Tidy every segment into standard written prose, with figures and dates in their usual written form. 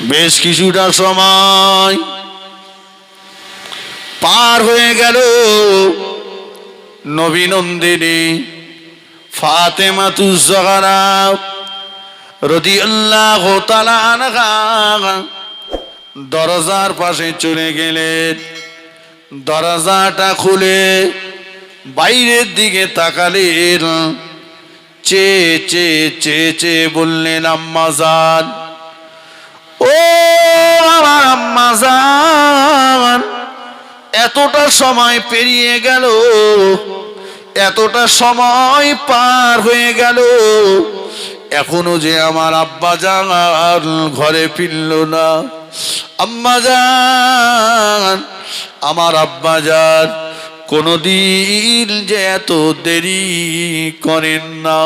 বেশ কিছুটা সময় পার হয়ে গেল। নবী নন্দিনী ফাতেমাতুজ জাহরা রাদিয়াল্লাহু তাআলা আনহা দরজার পাশে চলে গেলেন। দরজাটা খুলে বাইরের দিকে তাকালেন। চেয়ে চেয়ে চেয়ে চেয়ে বললেন, আম্মা জান, ও আমার আম্মা জান, এতটা সময় পেরিয়ে গেল, এতটা সময় পার হয়ে গেল, এখনো যে আমার আব্বা জান ঘরে ফিরল না। আম্মা জান, আমার আব্বা জান কোনদিন যে এত দেরি করেন না।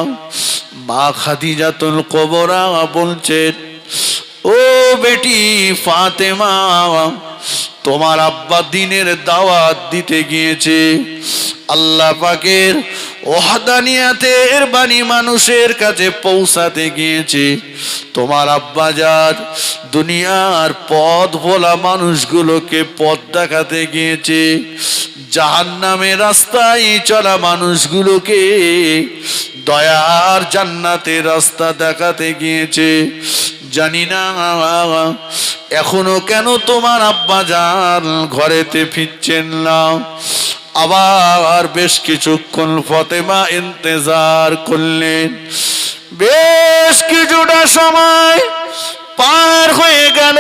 মা খাদিজাতুল কুবরা বলছেন, ও বেটি ফাতেমা, তোমার আব্বা দিনের দাওয়াত দিতে গিয়েছে, আল্লাহ পাকের ওয়াহদানিয়াতের বাণী মানুষের কাছে পৌঁছাতে গিয়েছে। তোমার আব্বা যার দুনিয়ার পথ ভোলা মানুষগুলোকে পথ দেখাতে গিয়েছে, জাহান্নামের রাস্তায় চলা মানুষগুলোকে দয়ার জান্নাতের রাস্তা দেখাতে গিয়েছে। জানি না এখনো কেন তোমার আব্বা জান ঘরেতে ফিরছেন না। আবার বেশ কিছুক্ষণ ফাতেমা ইন্তজার করলেন। বেশ কিছুটা সময় পার হয়ে গেল।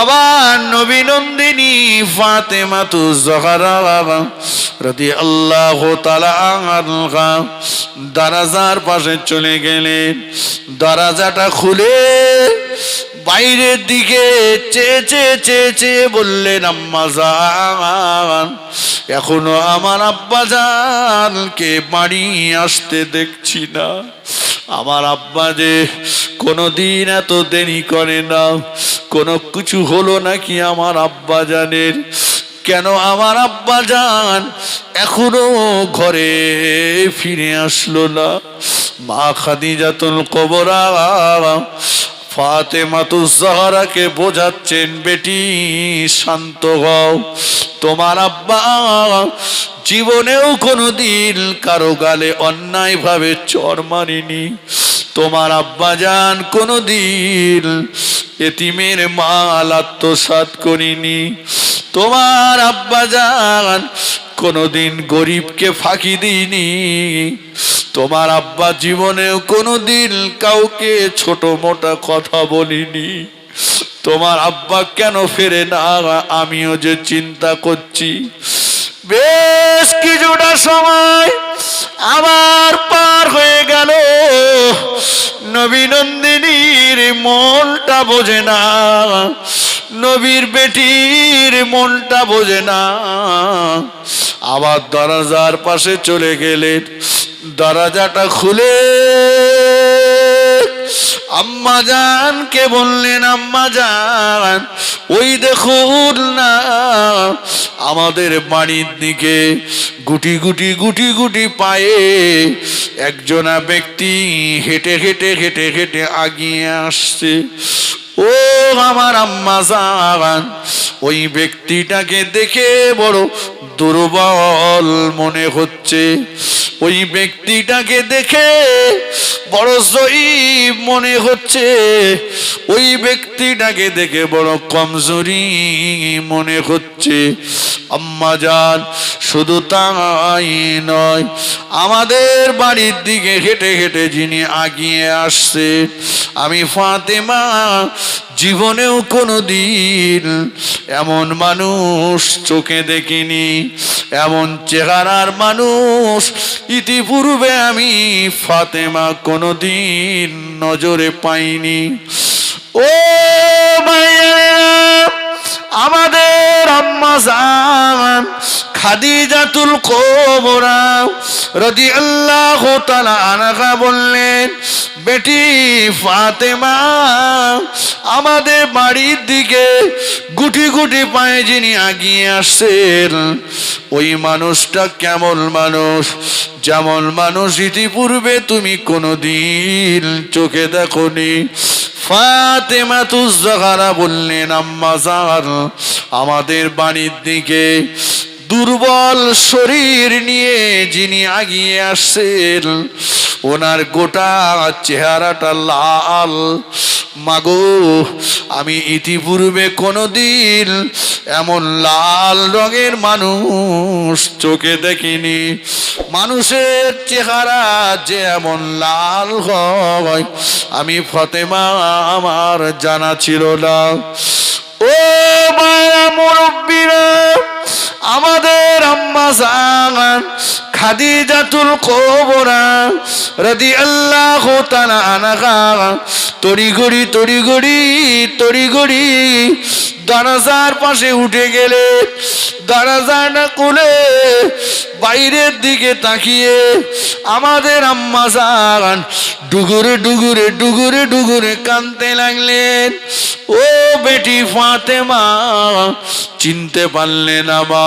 আবার নবী নন্দিনী ফাতেমাতুজ জাহরা রাদিয়াল্লাহু তাআলা আনহা দরজার পাশে চলে গেলেন। দরজাটা খুলে বাইরের দিকে চেয়ে চেয়ে চেয়ে চেয়ে বললেন, আম্মা জান, এখনো আমার আব্বা জানকে বাড়ি আসতে দেখছি না। আমার আব্বা যে কোনোদিন এত দেরি করে না। কোনো কিছু হলো নাকি আমার আব্বা জানের? কেন আমার আব্বা জান এখনো ঘরে ফিরে আসলো না? মা খাদিজাতুল কুবরা ফাতেমাতুজ জাহরাকে বোঝাচ্ছেন, বেটি শান্ত হও। তোমার আব্বা জীবনেও কোনোদিন কারো গালে অন্যায় ভাবে চড় মারেনি। তোমার আব্বা জান কোনোদিন এতিমের মাল আত্মসাৎ করিনি। তোমার আব্বা জান কোনোদিন গরিবকে ফাঁকি দিইনি। তোমার আব্বা জীবনেও কোনোদিন কাউকে ছোট মোটা কথা বলিনি। তোমার আব্বা কেন ফেরে না আমিও যে চিন্তা করছি। বেশ কিছুটা সময় আবার পার হয়ে গেল। নবী নন্দিনীর মনটা বোঝে না, নবীর বেটির মনটা বোঝে না। আবার দরজার পাশে চলে গেলেন। দরজাটা খুলে আম্মা জানকে বললেন, আম্মা জান, ওই দেখুন না আমাদের বাড়ির দিকে গুটি গুটি গুটি গুটি পায়ে একজনা ব্যক্তি হেঁটে হেঁটে হেঁটে হেঁটে আগিয়ে আসছে। ও আমার আম্মা জান, ওই ব্যক্তিটাকে দেখে বড় দুর্বল মনে হচ্ছে। ওই ব্যক্তিটাকে দেখে বড় জয়ীফ মনে হচ্ছে। ওই ব্যক্তিটাকে দেখে বড় কমজোরি মনে হচ্ছে। আম্মা জান শুধু তাই নয়, আমাদের বাড়ির দিকে হেঁটে হেঁটে যিনি আগিয়ে আসছে, আমি ফাতেমা জীবনেও কোনোদিন এমন মানুষ চোখে দেখিনি। এমন চেহারার মানুষ ইতিপূর্বে আমি ফাতেমা কোনোদিন নজরে পাইনি। ও ভাইয়া, আমাদের আম্মা জান খাদিজাতুল কুবরা রাদিয়াল্লাহু তাআলা আনহা বললেন, বেটি ফাতেমা, আমাদের বাড়ির দিকে গুটি গুটি পায়ে যিনি আগিয়ে আসছেন, ওই মানুষটা কেমন মানুষ? যেমন মানুষ ইতিপূর্বে তুমি কোনোদিন চোখে দেখোনি। ফাতেমাতুজ জাহরা বললেন, আম্মা জান, আমাদের বাড়ির দিকে দুর্বল শরীর নিয়ে যিনি আগিয়ে আসছেন, ওনার গোটা চেহারাটা লাল। মাগো, আমি ইতিপূর্বে কোনোদিন এমন লাল রঙের মানুষ চোখে দেখিনি। মানুষের চেহারা যে এমন লাল হয় আমি ফাতেমা আমার জানা ছিল না। ও মায়া মুরব্বিরা, আমাদের আম্মা জান খাদিজাতুল কুবরা রাদিয়াল্লাহু তাআলা আনহা তড়িঘড়ি দরজার পাশে উঠে গেলে, দরজাটা খুলে বাইরের দিকে তাকিয়ে আমাদের আম্মা জান ডুগুরে কাঁদতে লাগলেন। ও বেটি ফাতেমা, চিনতে পারলে না মা?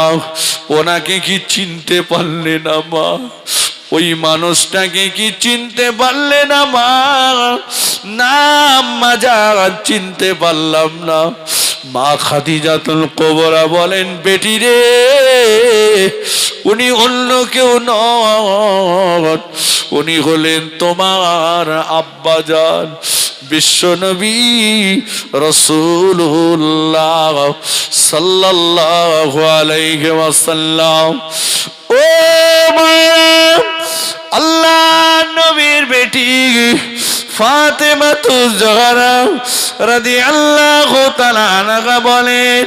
ওনাকে কি চিনতে পারলে না মা? ওই মানুষটাকে কি চিনতে পারলে না মা? না আম্মা জান, চিনতে পারলাম না। মা খাদিজাতুল কুবরা বলেন, বেটি রে, উনি অন্য কেউ নন, উনি হলেন তোমার আব্বাজান বিশ্বনবী রাসূলুল্লাহ সাল্লাল্লাহু আলাইহি ওয়াসাল্লাম। ও মায়া, আল্লাহ নবীর বেটি ফাতেমাতুজ জাহরা রাদিয়াল্লাহু তাআলা আনহা বলেন,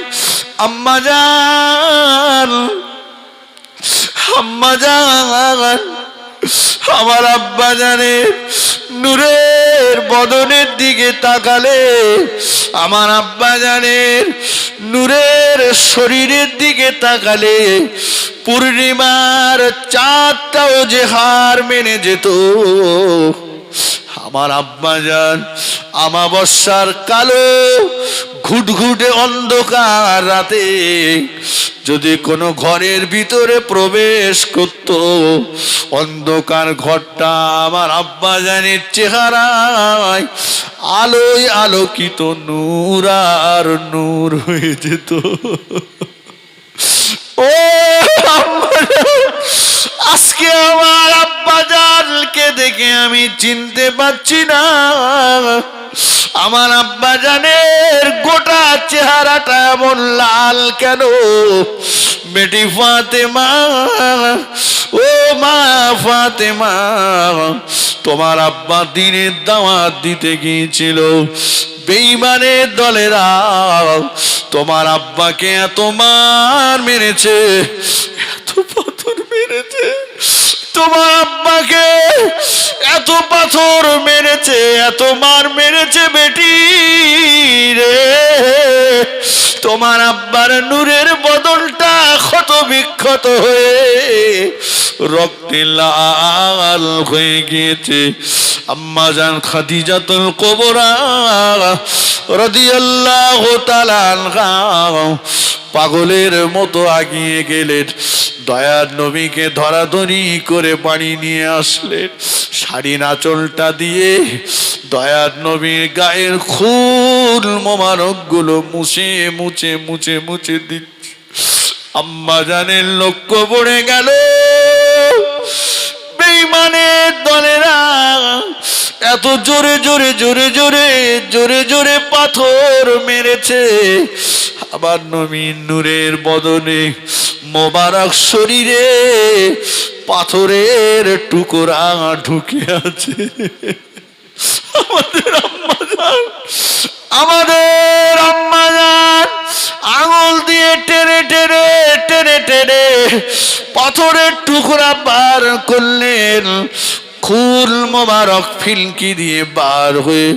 আম্মা জান, আমার আব্বা জানের নূরের বদনের দিকে তাকালে, আমার আব্বা জানের নূরের শরীরের দিকে তাকালে পূর্ণিমার চাঁদটাও যে হার মেনে যেত। আমার আব্বা জান আমাবস্যার কালো ঘুটঘুটে অন্ধকার রাতে যদি কোনো ঘরের ভিতরে প্রবেশ করত, অন্ধকার ঘরটা আমার আব্বা জানের চেহারায় আলোয় আলোকিত নূর আর নূর হয়ে যেত। ও আজকে আমার আব্বা জানকে দেখে আমি চিনতে পারছি না। আমার আব্বা জানের গোটা চেহারাটা এমন লাল কেন? বেটি ফাতেমা, ও মা ফাতেমা, তোমার আব্বা দিনের দাওয়াত দিতে গিয়েছিল, বেঈমানের দলেরা তোমার আব্বাকে এত মার মেরেছে, এত পাথর মেরেছে, তোমার আব্বাকে এত পাথর মেরেছে, এত মার মেরেছে বেটি রে, তোমার আব্বার নূরের বদলটা ক্ষত বিক্ষত হয়ে রক্তে লাল হয়ে গিয়েছে। আম্মা জান খাদিজাতুল কুবরা রাদিয়াল্লাহু তাআলা আনহা পাগলের মতো আগিয়ে গেলেন, দয়ার নবীকে ধরাধরি করে পানি নিয়ে আসলেন, শাড়ি আঁচলটা দিয়ে দয়ার নবীর গায়ের খুন মোবারক গুলো মুছে মুছে মুছে মুছে দিচ্ছে। আম্মা জানের লক্ষ্য পড়ে গেল, বেঈমানের দলেরা এত জোরে জোরে জোরে জোরে জোরে জোরে পাথর মেরেছে, আবার নবীর নূরের বদনে মোবারক শরীরে পাথরের টুকরা ঢুকে আছে। আমাদের আম্মা জান আঙুল দিয়ে টেনে টেনে টেনে টেনে পাথরের টুকরা বার করলেন, খুন মোবারক ফিলকি দিয়ে বার হয়ে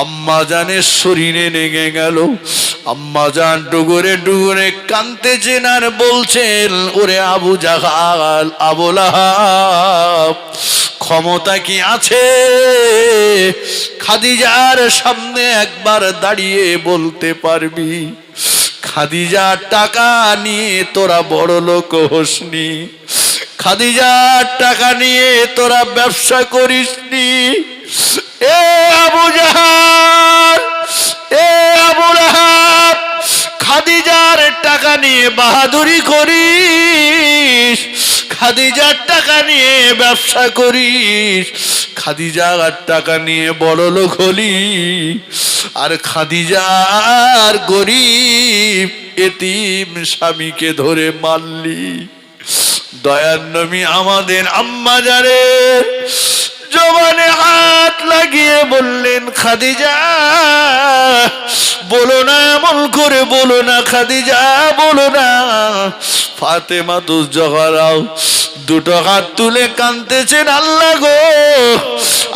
আম্মা জানের শরীরে লেগে গেল। আম্মা জান ডুগুরে ডুগুরে কাঁদতেছেন আর বলছেন, ওরে আবু জাহাল, আবু লাহাব, ক্ষমতা কি আছে খাদিজার সামনে একবার দাঁড়িয়ে বলতে পারবি, খাদিজার টাকা নিয়ে তোরা বড় লোক হোসনি, খাদিজার টাকা নিয়ে তোরা ব্যবসা করিসনি, এ আবু জাহাল, এ আবু লাহাব, খাদিজার টাকা নিয়ে বাহাদুরি করিস, খাদিজার টাকা নিয়ে ব্যবসা করিস, খাদিজার টাকা নিয়ে বড় লোক হলি, আর খাদিজার গরিব এতিম স্বামীকে ধরে মারলি। দয়ার নবী আমাদের আম্মা জানের জবানে হাত লাগিয়ে বললেন, খাদিজা বলো না, এমন করে বলো না, খাদিজা বলো না। ফাতেমা তো জহরাও দুটো হাত তুলে কাঁদতেছেন, আল্লাহ গো,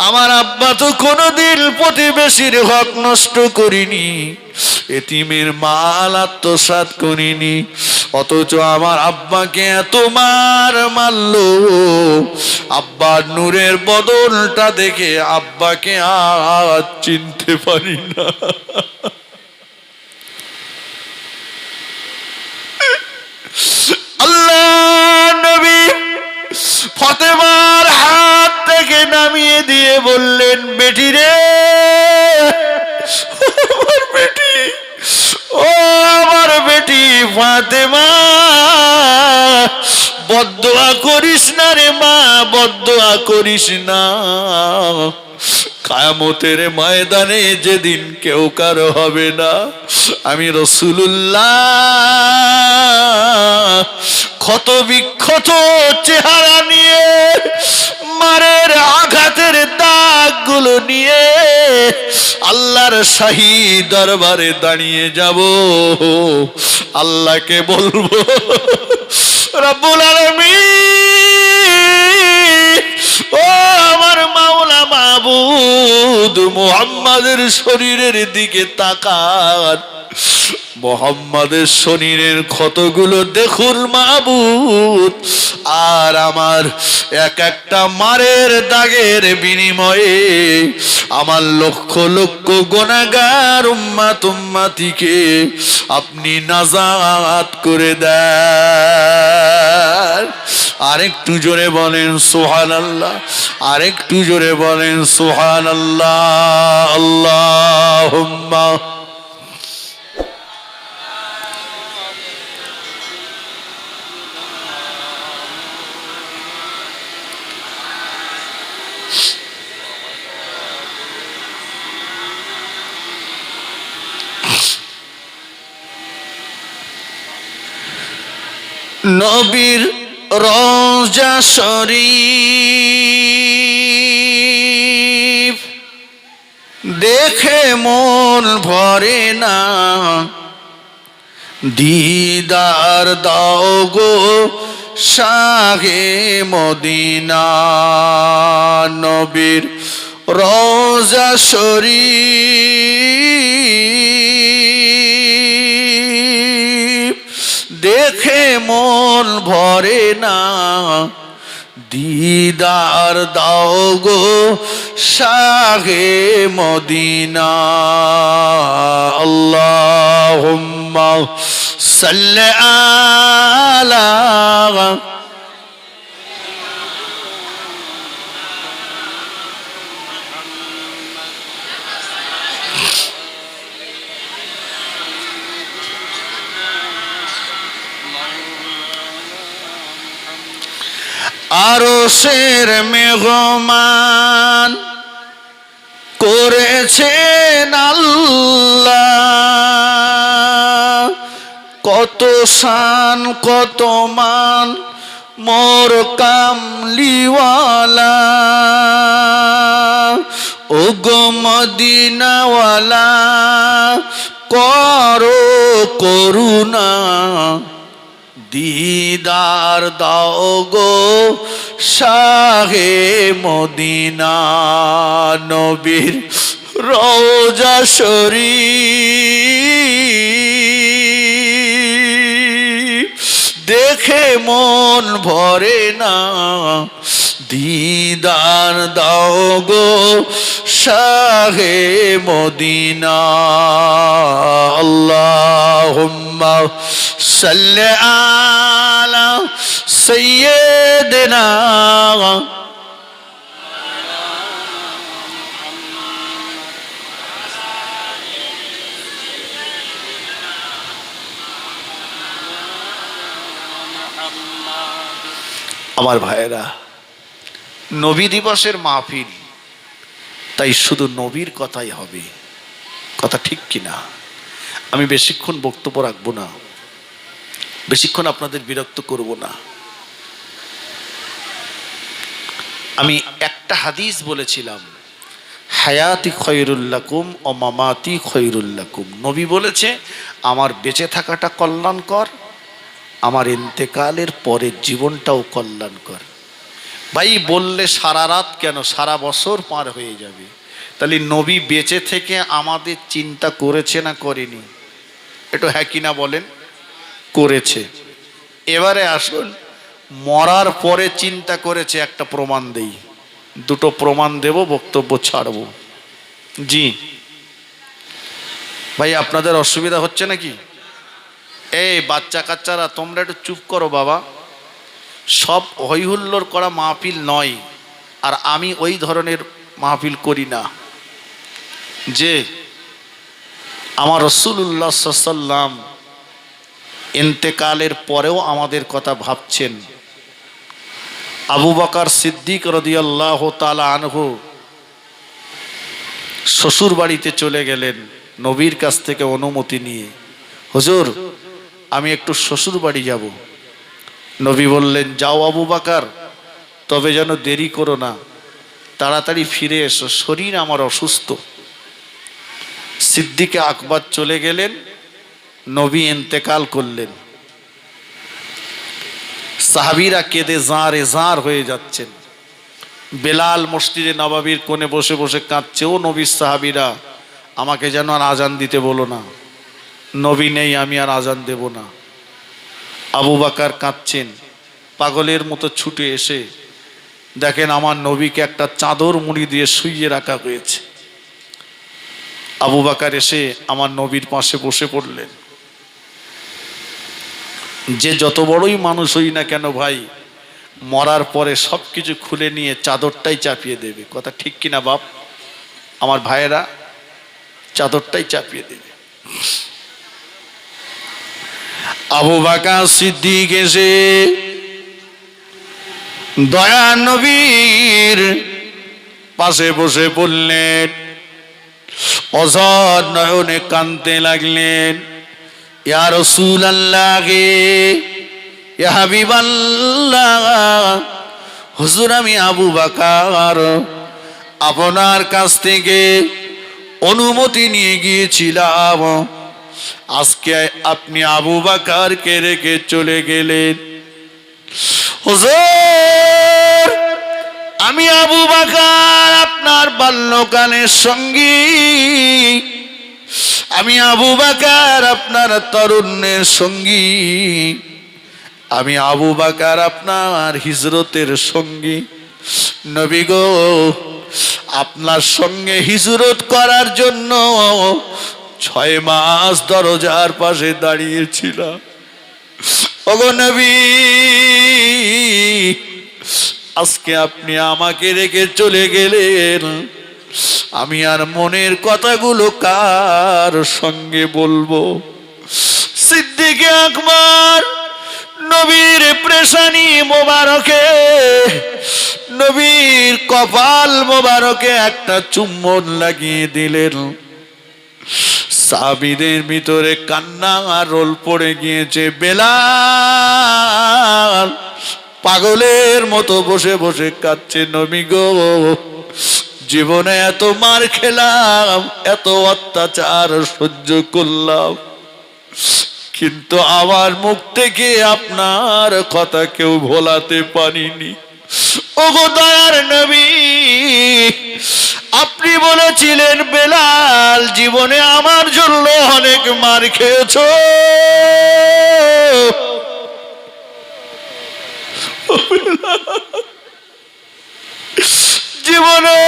আমার আব্বা তো কোনোদিন প্রতিবেশীর হক নষ্ট করিনি, এতিমের মাল আত্মসাৎ করিনি, অথচ আমার আব্বাকে এত মার মারলো। আব্বার নূরের বদলটা দেখে আব্বাকে আর চিনতে পারি না। আল্লাহ নবী ফাতেমার হাত থেকে নামিয়ে দিয়ে বললেন, বেটি রে, আমার বেটি, ও আমার বেটি ফাতেমা, বদদোয়া করিস না রে মা, বদদোয়া করিস না। কিয়ামতের ময়দানে যেদিন কেউ কারো হবে না, আমি রাসূলুল্লাহ ক্ষত বিক্ষত চেহারা নিয়ে, মারের আঘাতের দাগগুলো নিয়ে আল্লাহর শাহী দরবারে দাঁড়িয়ে যাব, আল্লাহকে বলবো, রব্বুল আলামিন, ও আমার মাওলা মাবুদ, মুহাম্মাদের শরীরের দিকে তাকান, মুহাম্মাদের শরীরের ক্ষতগুলো দেখুন মাবুদ, আর আমার এক একটা মারের দাগের বিনিময়ে আমার লক্ষ লক্ষ গুনাহগার উম্মত উম্মতিকে আপনি নাজাত করে দেন। আরেকটু জোরে বলেন সুবহানাল্লাহ, আরেকটু জোরে বলেন সুবহানাল্লাহ। আল্লাহুম্মা নবীর রওজা শরীফ দেখে মন ভরে না, দিদার দাও গো শাহে মদিনা। নবীর রওজা শরীফ দেখে মন ভরে না, দিদার দাও গো শাহে মদিনা। আল্লাহুম্মা সাল্লি আলা আরশের মেহমান করেছেন আল্লাহ, কত শান কত মান মোর কামলিওয়ালা, ও গো মদিনাওয়ালা করো করুণা, দিদার দাও গো শাহে মদিনা। নবীর রওজা শরীফ দেখে মন ভরে না, দিদার দাও গো শাহে মদিনা। আল্লাহুম্মা সাল্লি আলা সাইয়্যিদিনা আমার ভাইয়েরা, নবী দিবসের মাহফিল, তাই শুধু নবীর কথাই হবে। কথা ঠিক কিনা? আমি বেশিক্ষণ বক্তব্য রাখবো না, বেশিক্ষণ আপনাদের বিরক্ত করব না। আমি একটা হাদিস বলেছিলাম, হায়াতি খৈরুল লাকুম ও মামাতি খৈরুল লাকুম। নবী বলেছে আমার বেঁচে থাকাটা কল্যাণকর, আমার ইন্তেকালের পরের জীবনটাও কল্যাণকর। ভাই বললে সারা রাত কেন, সারা বছর পার হয়ে যাবে। তাহলে নবী বেঁচে থেকে আমাদের চিন্তা করেছে না করেনি? একটু হ্যাঁ কিনা বলেন। করেছে। এবারে আসুন, মরার পরে চিন্তা করেছে, একটা প্রমাণ দেই, দুটো প্রমাণ দেব, বক্তব্য ছাড়ব। জি ভাই, আপনাদের অসুবিধা হচ্ছে নাকি? এই বাচ্চা কাচ্চারা তোমরা একটু চুপ করো বাবা। সব হইহুল্লোড় করা মাহফিল নয়, আর আমি ওই ধরনের মাহফিল করি না। যে আমার রাসূলুল্লাহ সাল্লাল্লাহু আলাইহি ওয়াসাল্লাম ইন্তেকালের পরেও আমাদের কথা ভাবছেন। আবু বকর সিদ্দিক রাদিয়াল্লাহু তাআলা আনহু শ্বশুর বাড়িতে চলে গেলেন নবীর কাছ থেকে অনুমতি নিয়ে, হুজুর আমি একটু শ্বশুর বাড়ি যাব। নবী বললেন, যাও আবু বকর, তবে যেন দেরি করো না, তাড়াতাড়ি ফিরে এসো, শরীর আমার অসুস্থ। সিদ্দিকে আকবর চলে গেলেন, নবী ইন্তেকাল করলেন। সাহাবীরা কেঁদে জাঁরে জাঁর হয়ে যাচ্ছেন। বেলাল মসজিদে নববীর কোণে বসে বসে কাঁদছে, ও নবীর সাহাবীরা আমাকে যেন আর আজান দিতে বলো না, নবী নেই, আমি আর আজান দেব না। আবু বকর কাঁদছেন, পাগলের মতো ছুটে এসে দেখেন আমার নবীকে একটা চাদর মুড়ি দিয়ে শুইয়ে রাখা হয়েছে। আবু বকর এসে আমার নবীর পাশে বসে পড়লেন। যে যত বড়ই মানুষ হই না কেন ভাই, মরার পরে সব কিছু খুলে নিয়ে চাদরটাই চাপিয়ে দেবে। কথা ঠিক কিনা বাপ? আমার ভাইয়েরা, চাদরটাই চাপিয়ে দেবে। আবু বকর সিদ্দিক এসে দয়া নবীর পাশে বসে বললেন, অঝর নয়নে কাঁদতে লাগলেন, ইয়া রাসূলুল্লাহ, ইয়া হাবিবাল্লাহ, হুজুর আমি আবু বকর আপনার কাছ থেকে অনুমতি নিয়ে গিয়েছিলাম, আজকে আপনি আবু বকরকে রেখে চলে গেলেন। হুজুর আমি আবু বকর আপনার বাল্যকালের সঙ্গী, আমি আবু বকর আপনার তরুণের সঙ্গী, আমি আবু বকর আপনার হিজরতের সঙ্গী। নবী গো, আপনার সঙ্গে হিজরত করার জন্য 6 মাস দরজার পাশে দাঁড়িয়েছিলাম। ওগো নবী, আজকে আপনি আমাকে রেখে চলে গেলেন, আমি আর মনের কথাগুলো কার সঙ্গে বলবো? সিদ্দিক আকবর নবীর পেশানি মোবারকে, নবীর কপাল মোবারকে একটা চুম্বন লাগিয়ে দিলেন। সাহাবীদের ভিতরে কান্না আর রোল পড়ে গিয়েছে। বেলাল পাগলের মতো বসে বসে কাঁদছে, নবী গো, জীবনে এত মার খেলাম, এত অত্যাচার সহ্য করলাম, কিন্তু আমার মুখ থেকে আপনার কথা কেউ ভোলাতে পারিনি। ওগো দয়ার নবী, আপনি বলেছিলেন বেলাল জীবনে আমার জন্য অনেক মার খেয়েছো, জীবনে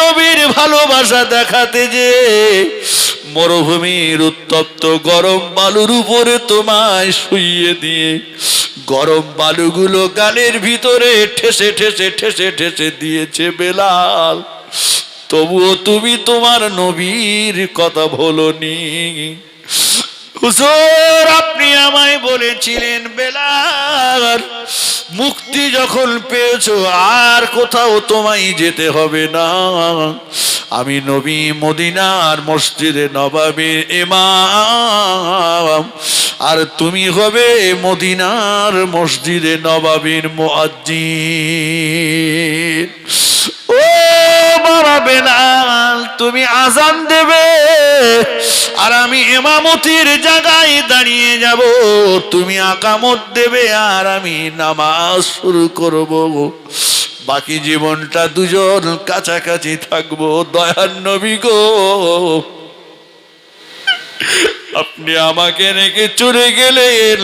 নবীর ভালোবাসা দেখাতে যে মরুভূমির উত্তপ্ত গরম বালুর উপরে তোমায় শুইয়ে দিয়ে গরম বালুগুলো গালের ভিতরে ঠেসে ঠেসে ঠেসে ঠেসে দিয়েছে বেলাল, তবুও তুমি তোমার নবীর কথা বলোনি। হুজুর আপনি আমায় বলেছিলেন বেলাল মুক্তি যখন পেয়েছো আর কোথাও তোমায় যেতে হবে না। আমি নবী মদিনার মসজিদে নববীর ইমাম, আর তুমি হবে মদিনার মসজিদে নববীর মুয়াজ্জিন। ও বাবা বেলাল, তুমি আজান দেবে আর আমি ইমামতির জায়গায় দাঁড়িয়ে যাব, তুমি আকামত দেবে আর আমি নামাজ শুরু করব। বাকি জীবনটা দুজন কাছাকাছি থাকবো। দয়ার নবী গো, আপনি আমাকে রেখে চলে গেলেন।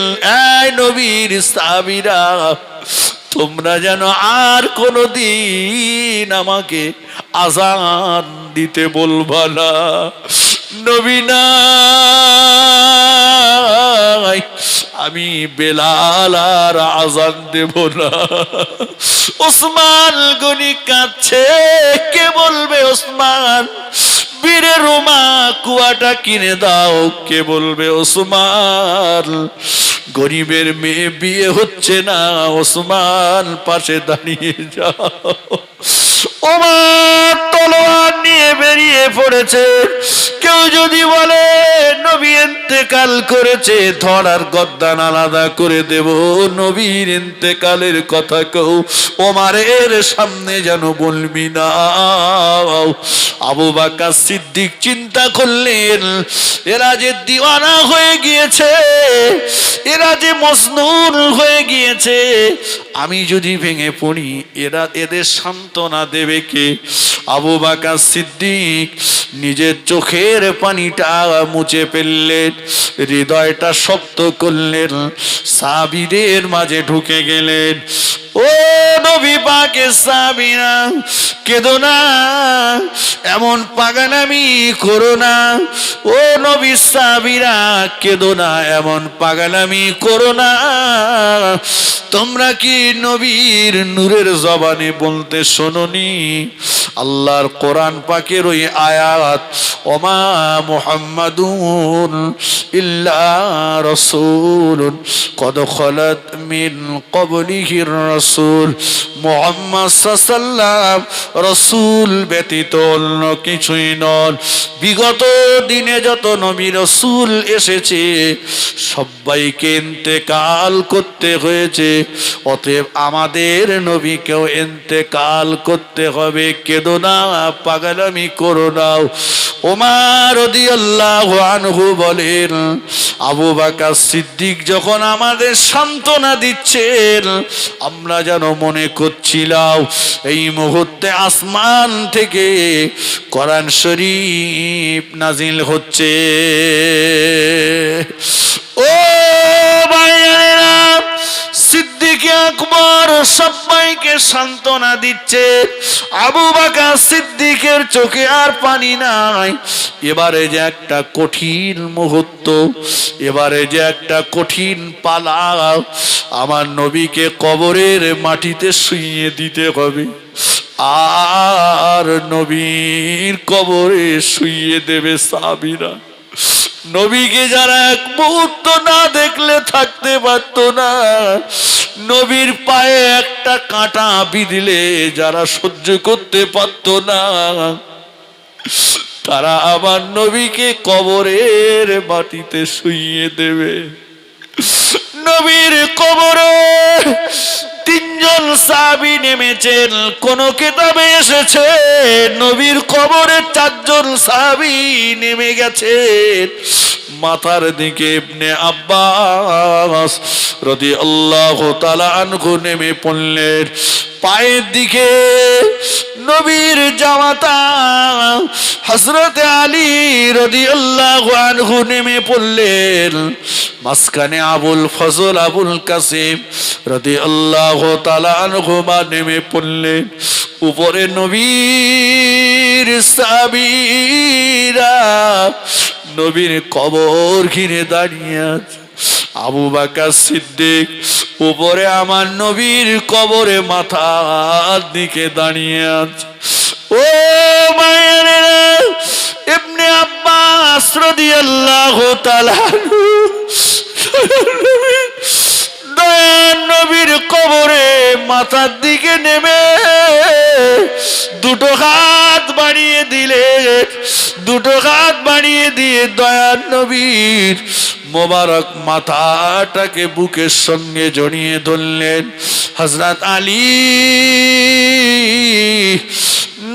এই নবীর সাহাবীরা, তোমরা যেন আর কোনদিন আমাকে আজান দিতে বলবা না। নবী নাই, আমি বেলাল আর আজান দেব না। ওসমান গনি কাঁদছে, কে বলবে ওসমান বীরে রোমা কুয়াটা কিনে দাও, কে বলবে ওসমান গরিবের মেয়ে বিয়ে হচ্ছে না, ওসমান পাশে দাঁড়িয়ে যাও। ওমর তলোয়ার নিয়ে বেরিয়ে পড়েছে। কেউ যদি বলে নবী ইন্তেকাল করেছে, ধরার গর্দান আলাদা করে দেব। নবীর ইন্তেকালের কথা কেউ ওমরের সামনে যেন বলবি না। আবু বকর সিদ্দিক চিন্তা করলেন, এরা যে দিওয়ানা হয়ে গিয়েছে, এরা যে মজনুন হয়ে গিয়েছে, আমি যদি ভেঙে পড়ি এদের সান্ত্বনা দেবে কে? আবু বকর সিদ্দিক নিজের চোখের পানিটা মুছে ফেললেন, হৃদয়টা শক্ত করলেন, সাহাবীদের মাঝে ঢুকে গেলেন। ও নবী পাকের সাহাবীরা, কেঁদো না, এমন পাগলামি করো না। ও নবীর সাহাবীরা, কেঁদো না, এমন পাগলামি করো না। তোমরা কি নবীর নূরের জবানে বলতে শোনোনি? আল্লাহর কোরআন পাকের ওই আয়াত, ওমা মুহাম্মাদুন ইল্লা রাসূলুন কদ খালাত মিন ক্বাবলিহির রাসূল, মুহাম্মদ সাল্লাল্লাহু রাসূল ব্যতীত অন্য কিছুই নন। বিগত দিনে যত নবী রাসূল এসেছে সবাইকে ইন্তেকাল করতে হয়েছে, অতএব আমাদের নবীকেও ইন্তেকাল করতে হবে। কেঁদো না, পাগলামি করো না। ওমর রাদিয়াল্লাহু আনহু বলেন, আবু বকর সিদ্দিক যখন আমাদের সান্ত্বনা দিচ্ছেন, আমরা যেন মনে করছিলাম এই মুহূর্তে আসমান থেকে কোরআন শরীফ নাজিল হচ্ছে। ও ভাইয়েরা, সিদ্দিক আকবর সবাইকে সান্ত্বনা দিচ্ছে। আবু বকর সিদ্দিকের চোখে আর পানি নাই। এবারে যে একটা কঠিন মুহূর্ত, এবারে যে একটা কঠিন পালা, আমার নবীকে কবরের মাটিতে শুইয়ে দিতে হবে। আর নবীর কবরে শুইয়ে দেবে সাহাবীরা। নবীকে যারা এক মুহূর্ত না দেখলে থাকতে পারত না, নবীর পায়ে একটা কাঁটা বিঁধলে যারা সহ্য করতে পারত না, তারা আবার নবীকে কবরের মাটিতে শুইয়ে দেবে। নবীর কবরে তিনজন সাহাবী নেমেছেন। কোন কিতাবে এসেছে নবীর কবরে চারজন সাহাবী নেমে গেছেন। মাথার দিকে ইবনে আব্বাস রাদিয়াল্লাহু তাআলা আনহু নেমে পড়লেন। পায়ের দিকে নবীর জামাতা হযরত আলী রাদিয়াল্লাহু আনহু নেমে পড়লেন। মাঝখানে আবুল ফজল আবুল কাসিম রাদিয়াল্লাহু তাআলা আনহু নেমে পড়লেন। উপরে নবীর সাহাবীরা নবীর কবর ঘিরে দাঁড়িয়ে আছে। আবু বকর সিদ্দিক উপরে আমার নবীর কবরে মাথার দিকে দাঁড়িয়ে আছে। ও মায়েরা, ইবনে আব্বাস রাদিয়াল্লাহু তাআলা দয়ার নবীর কবরে মাথার দিকে নেমে দুটো হাত বাড়িয়ে দিলেন। দুটো হাত বাড়িয়ে দিয়ে দয়ার নবীর মোবারক মাথাটাকে বুকের সঙ্গে জড়িয়ে ধরলেন। হযরত আলী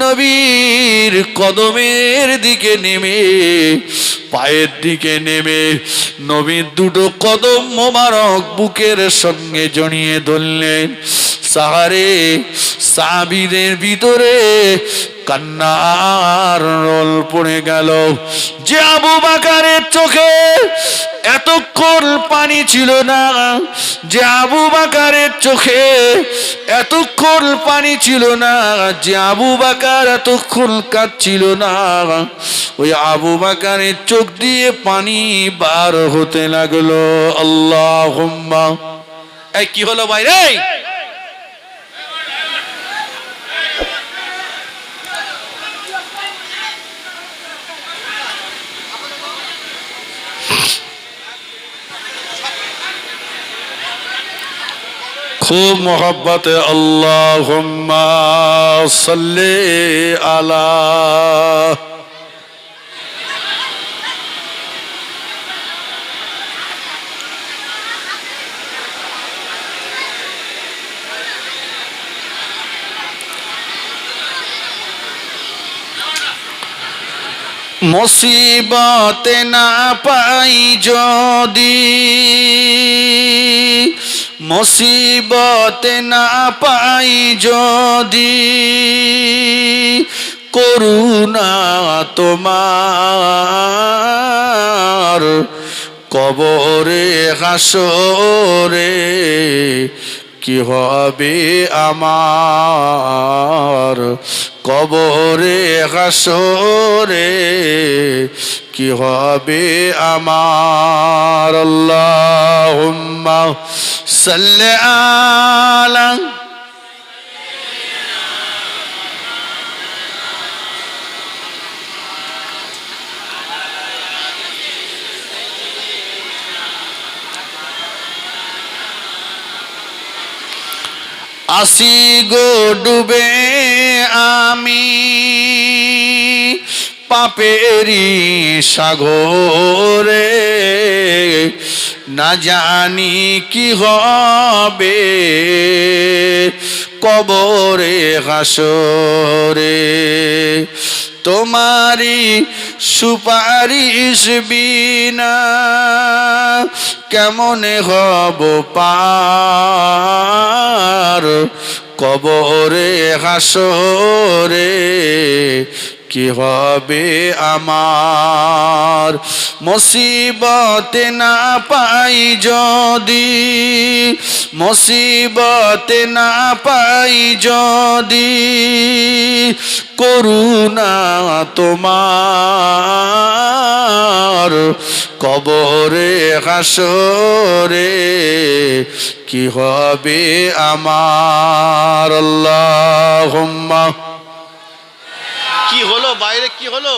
নবীর কদমের দিকে নেমে, পায়ের দিকে নেমে নবীর দুটো কদম মোবারক বুকের সঙ্গে জড়িয়ে ধরলেন। সাহারে সাহাবীদের ভিতরে কান্নার রোল পড়ে গেল। যে আবু বকরের চোখে এতক্ষণ পানি ছিল না, যে আবু বকরের চোখে এতক্ষণ পানি ছিল না, যে আবু বকর এতক্ষণ কাঁদছিল না, ওই আবু বকরের চোখ দিয়ে পানি বার হতে লাগলো। আল্লাহুম্মা। এই কি হলো ভাই রে? खूब मोहब्बत अल्लाहुम्मा सल्ले अला। मुसीबत ना पाई जोदी, मुसीबत ना पाई जोदी, करुणा तुम्हार कबरे हाशरे কি হবে আমার, কবরে হাসরে কি হবে আমার। আল্লাহুম্মা সাল্লি আলা। আসি গো ডুবে আমি পাপেরি সাগরে, না জানি কি হবে কবরে হাসরে। তোমারি সুপারিশ বিনা কেমনে হব পার কবরে হাসরে কি হবে আমার। মুসিবত না পাই যদি, মুসিবত না পাই যদি, করুণা তোমার কবরে হাসরে কি হবে আমার। আল্লাহুম্মা। কি হলো বাইরে? কি হলো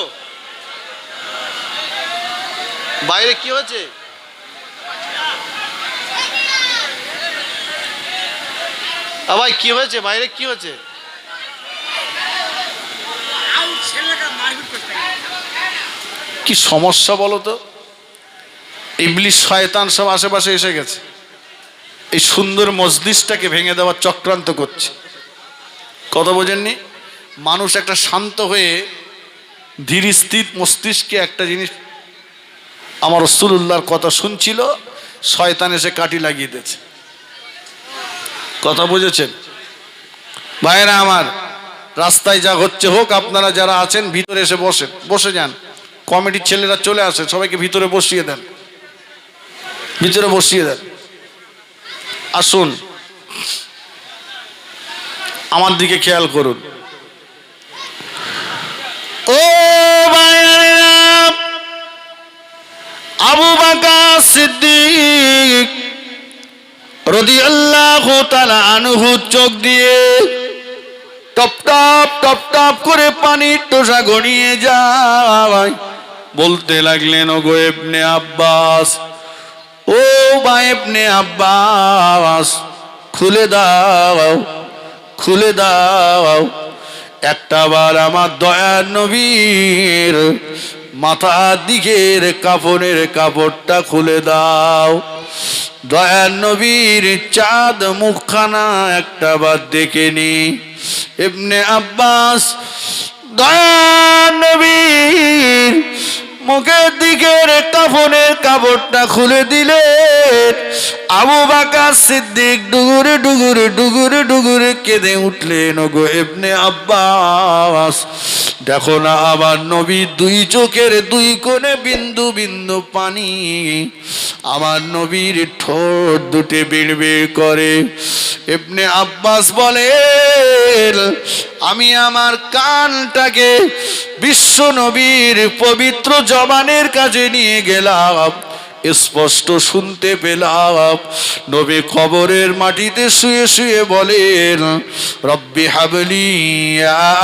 বাইরে? কি হচ্ছে? ভাই কি হয়েছে বাইরে? কি হচ্ছে? কি সমস্যা বলো তো? ইবলিস শয়তান সব আশেপাশে এসে গেছে, এই সুন্দর মজলিসটাকে ভেঙে দেওয়ার চক্রান্ত করছে। কথা বোঝেননি? মানুষ একটা শান্ত হয়ে ধীর স্থির মস্তিষ্কে একটা জিনিস, আমার রাসূলুল্লাহর কথা শুনছিল, শয়তান এসে কাটি লাগিয়ে দিয়েছে। কথা বুঝেছেন ভাইরা আমার? রাস্তায় যা হচ্ছে হোক, আপনারা যারা আছেন ভিতরে এসে বসেন, বসে যান। কমিটির ছেলেরা চলে আসে, সবাইকে ভিতরে বসিয়ে দেন, ভিতরে বসিয়ে দেন। আসুন আমার দিকে খেয়াল করুন। ও ভাইরা, আবু বকর সিদ্দিক রাদিয়াল্লাহু তাআলা আনহু চোখ দিয়ে টপ টপ টপ টপ করে পানির টোসা গড়িয়ে যায়। বলতে লাগলেন, ও গো ইবনে আব্বাস, ও ভাই ইবনে আব্বাস, খুলে দাও, খুলে দাও। একটাবার আমার দয়ার নবীর মাথার দিকের কাপড়ের কাপড়টা খুলে দাও। দয়ার নবীর চাঁদ মুখখানা একটাবার দেখে নি। ইবনে আব্বাস দয়ার নবীর মুখের দিকের কাফনের কাপড়টা খুলে দিলেন। আবু বকর সিদ্দিক ডুগুরে ডুগুরে ডুগুরে ডুগুরে কেঁদে উঠলেন। ওগো ইবনে আব্বাস, দেখো না আমার নবীর দুই চোখের দুই কোণে বিন্দু বিন্দু পানি, আমার নবীর ঠোঁট দুটে বিড়বিড় করে। ইবনে আব্বাস বলেন, আমি আমার কানটাকে বিশ্ব নবীর পবিত্র জবানের কাছে নিয়ে গেলাম, স্পষ্ট শুনতে পেলাম নবী কবরের মাটিতে শুয়ে শুয়ে বলেন, রব্বি হাবলি ইয়া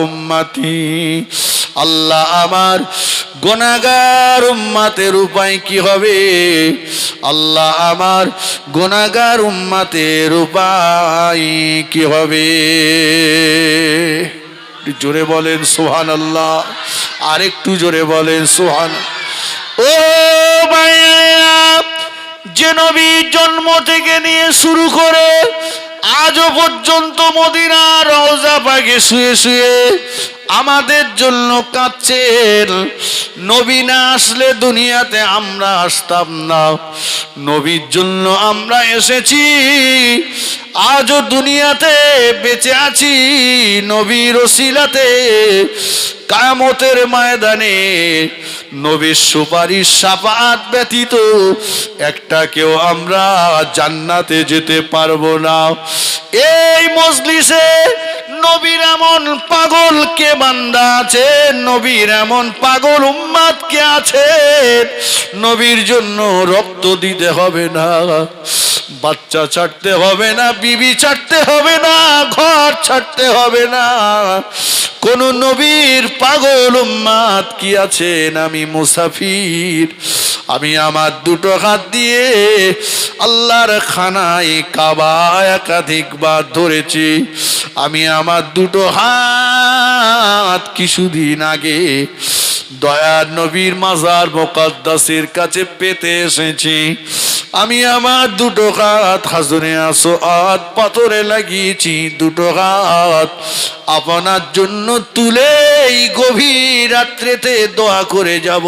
উম্মতি, আল্লাহ আমার গুনাহগার উম্মতের উপায় কি হবে? আল্লাহ আমার গুনাহগার উম্মতের উপায় কি হবে? জোরে বলেন সুবহানাল্লাহ, আরেকটু জোরে বলেন সুবহানাল্লাহ। ও ভাইয়া, যে নবী জন্ম থেকে নিয়ে শুরু করে আজও পর্যন্ত মদিনার রওজা পাকে শুয়ে শুয়ে আমাদের জন্য কাঁদছেন, নবী না আসলে দুনিয়াতে আমরা আসতাম না, নবীর জন্য আমরা এসেছি, আজও দুনিয়াতে বেঁচে আছি নবীর ওসিলাতে। কিয়ামতের ময়দানে নবীর সুপারিশ শাফাআত ব্যতীত একটা কেউ আমরা জান্নাতে যেতে পারবো না। এই মজলিসে নবীর এমন পাগল কে বান্দা আছে, নবীর এমন পাগল উম্মত কে আছে, নবীর জন্য রক্ত দিতে হবে না, বাচ্চা ছাড়তে হবে না, বিবি ছাড়তে হবে না, ঘর ছাড়তে হবে না। কোন নবীর পাগল উম্মত কি আছেন? আমি মুসাফির, আমি আমার দুটো হাত দিয়ে আল্লাহর খানায় কাবা একাধিকবার ধরেছি। আমি আমার দুটো হাত কিছুদিন আগে দয়ার নবীর মাজার মুকদ্দাসের কাছে পেতে এসেছি। আমি আমার দুটো হাত হাজরে আসওয়াদ পাথরে লাগিয়েছি, দুটো হাত আপনার জন্য তুলে এই গভীর রাত্রেতে দোয়া করে যাব।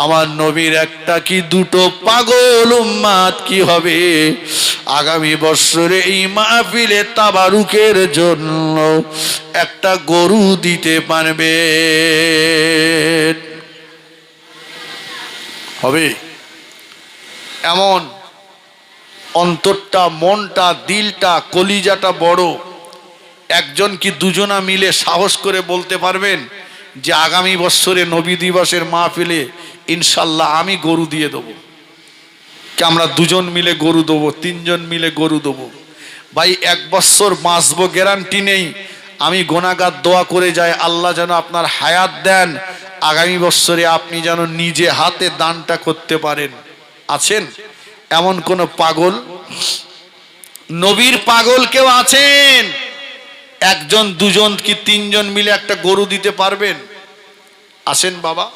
আমার নবীর একটা কি দুটো পাগল উম্মত কি হবে আগামী বছরে এই মাহফিলে তাবারুকের জন্য একটা গরু দিতে পারবে? হবে? এমন অন্তরটা, মনটা, দিলটা, কলিজাটা বড়। একজন কি দুজনা মিলে সাহস করে বলতে পারবেন যে আগামী বছরে নবী দিবসের মাহফিলে ইনশাল্লাহ আমি গরু দিয়ে দেবো? কি আমরা দুজন মিলে গরু দেবো, তিনজন মিলে গরু দেবো? ভাই, এক বছর বাঁচবো গ্যারান্টি নেই। আমি গুনাহগার দোয়া করে যাই, আল্লাহ যেন আপনার হায়াত দেন, আগামী বছরে আপনি যেন নিজে হাতে দানটা করতে পারেন। আছেন এমন কোন পাগল? নবীর পাগল কেউ আছেন? একজন দুজন কি তিনজন মিলে একটা গরু দিতে পারবেন? আসেন বাবা,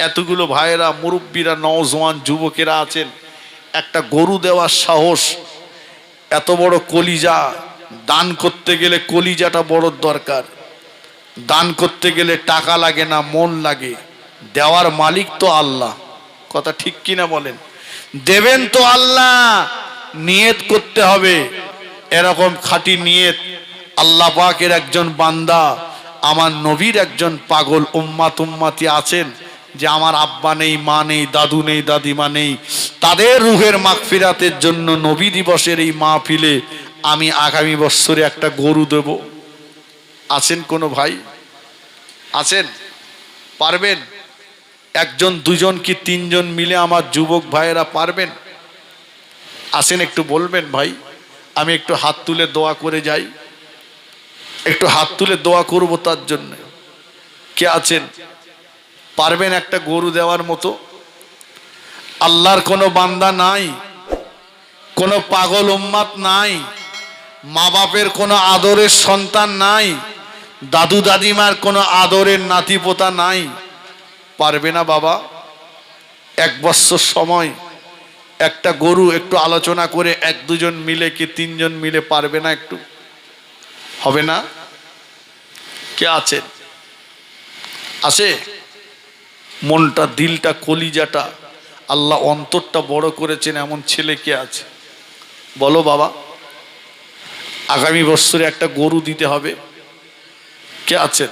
এতগুলো ভাইয়েরা, মুরব্বীরা, নওজওয়ান যুবকেরা আছেন, একটা গরু দেওয়ার সাহস, এত বড় কলিজা। দান করতে গেলে কলিজাটা বড় দরকার। দান করতে গেলে টাকা লাগে না, মন লাগে। দেওয়ার মালিক তো আল্লাহ, কথা ঠিক কিনা বলেন? দেবেন তো আল্লাহ, নিয়ত করতে হবে এরকম খাঁটি নিয়ত। আল্লাহ পাকের একজন বান্দা, আমার নবীর একজন পাগল উম্মতি আছেন যে আমার আব্বা নেই, মা নেই, দাদু নেই, দাদিমা নেই, তাদের রুহের মাগফিরাতের জন্য নবী দিবসের এই মাহফিলে আমি আগামী বছরে একটা গরু দেব। আছেন কোনো ভাই? আছেন? পারবেন? একজন দুজন কি তিনজন মিলে আমার যুবক ভাইয়েরা পারবেন? আসেন, একটু বলবেন ভাই, আমি একটু হাত তুলে দোয়া করে যাই, একটু হাত তুলে দোয়া করব তার জন্য। কে আছেন পারবেন একটা গরু দেওয়ার মতো? আল্লাহর কোনো বান্দা নাই, কোনো পাগল উম্মাত নাই, মা বাপের কোনো আদরের সন্তান নাই, দাদু দাদিমার কোনো আদরের নাতি পোতা নাই, পারবে না বাবা? 1 বছর সময় একটা গরু একটু আলোচনা করে 1-2 জন মিলে কি 3 জন মিলে পারবে না? একটু হবে না? কে আছেন? আছে? মনটা, দিলটা, কলিজাটা, আল্লাহ অন্তরটা বড় করেছেন এমন ছেলে কে আছে? বলো বাবা। আগামী বছরে একটা গরু দিতে হবে। কে আছেন?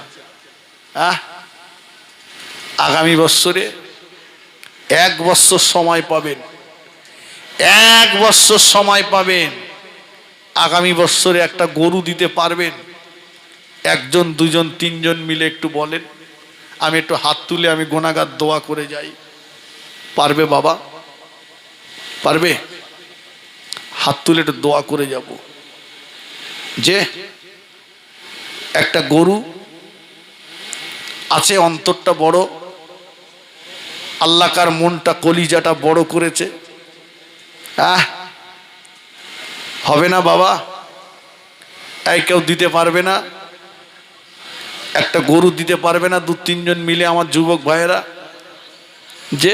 আগামী বছরে 1 বছর সময় পাবেন, 1 বছর সময় পাবেন। আগামী বছরে একটা গরু দিতে পারবেন? 1 জন 2 জন 3 জন মিলে একটু বলেন, আমি একটু হাত তুলে আমি গুনাহগার দোয়া করে যাই। পারবে বাবা? পারবে? হাত তুলে একটু দোয়া করে যাব যে একটা গরু আছে, অন্তরটা বড়, আল্লাহ কার মনটা, কলিজাটা বড় করেছে। হবে না বাবা? এই কেউ দিতে পারবে না? একটা গরু দিতে পারবে না 2-3 জন মিলে আমার যুবক ভাইয়েরা? যে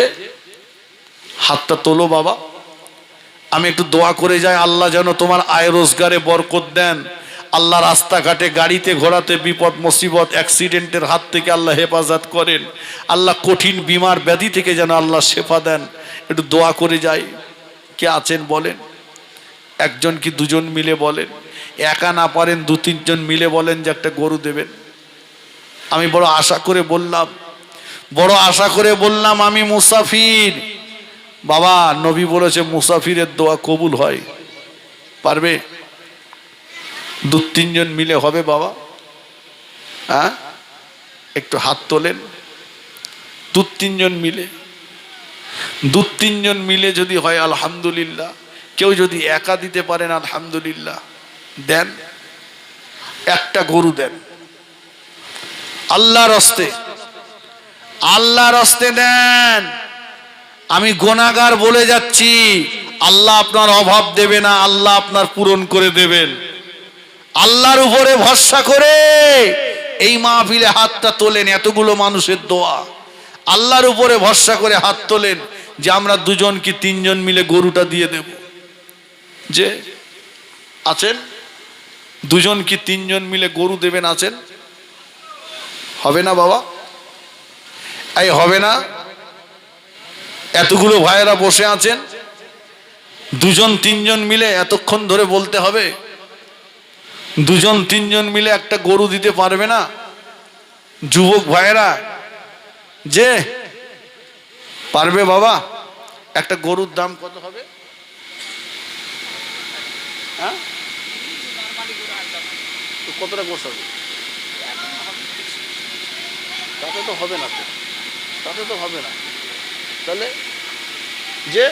হাতটা তোলো বাবা, আমি একটু দোয়া করে যাই, আল্লাহ যেন তোমার আয় রোজগারে বরকত দেন। আল্লাহ রাস্তাঘাটে, গাড়িতে ঘোড়াতে বিপদ মুসিবত অ্যাক্সিডেন্টের হাত থেকে আল্লাহ হেফাজত করেন। আল্লাহ কঠিন বিমার ব্যাধি থেকে যেন আল্লাহ শেফা দেন। একটু দোয়া করে যাই। কে আছেন বলেন? 1 জন কি 2 জন মিলে বলেন? একা না পারেন 2-3 জন মিলে বলেন যে একটা গরু দেবেন। আমি বড় আশা করে বললাম, আমি মুসাফির। বাবা, নবী বলেছে মুসাফিরের দোয়া কবুল হয়। পারবে? 2-3 জন মিলে হবে বাবা? একটু হাত তোলেন। 2-3 জন মিলে, 2-3 জন মিলে যদি হয় আলহামদুলিল্লাহ। কেউ যদি একা দিতে পারেন আলহামদুলিল্লাহ। দেন, একটা গরু দেন আল্লাহর হস্তে, আল্লাহর হস্তে দেন। আমি গুনাহগার বলে যাচ্ছি, আল্লাহ আপনার অভাব দেবে না, আল্লাহ আপনার পূরণ করে দেবেন। আল্লাহর উপরে ভরসা করে এই মাহফিলে হাতটা তোলেন। এতগুলো মানুষের দোয়া, আল্লাহর উপরে ভরসা করে হাত তোলেন যে আমরা 2 জন কি 3 জন মিলে গরুটা দিয়ে দেব। যে আছেন 2 জন কি 3 জন মিলে গরু দেবেন? আছেন? হবে না বাবা? এই হবে না? এতগুলো ভাইয়েরা বসে আছেন, 2 জন 3 জন মিলে এতক্ষণ ধরে বলতে হবে? 2 জন 3 জন মিলে একটা গরু দিতে পারবে না? যুবক ভাইয়েরা যে পারবে বাবা? একটা গরুর দাম কত হবে? কতটা গোস হবে? তাতে তো হবে না, তাতে তো হবে না। তাহলে যে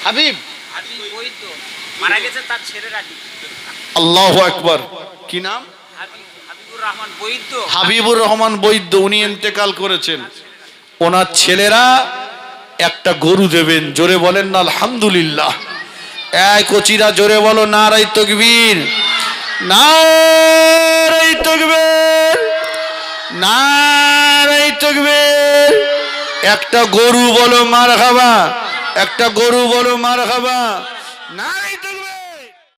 হাবিব মারা গেছে, তার ছেলের আল্লাহু আকবার। কি নাম? হাবিবুর রহমান বৈদ্য। উনি ইন্তেকাল করেছেন। ওনার ছেলেরা একটা গরু দেবেন। জোরে বলেন না আলহামদুলিল্লাহ। এই কচিরা জোরে বলো নারায়ে তাকবীর, নারায়ে তাকবীর, নারায়ে তাকবীর। একটা গরু বলো মারহাবা, একটা গরু বলো মারহাবা, নারায়ে তাকবীর।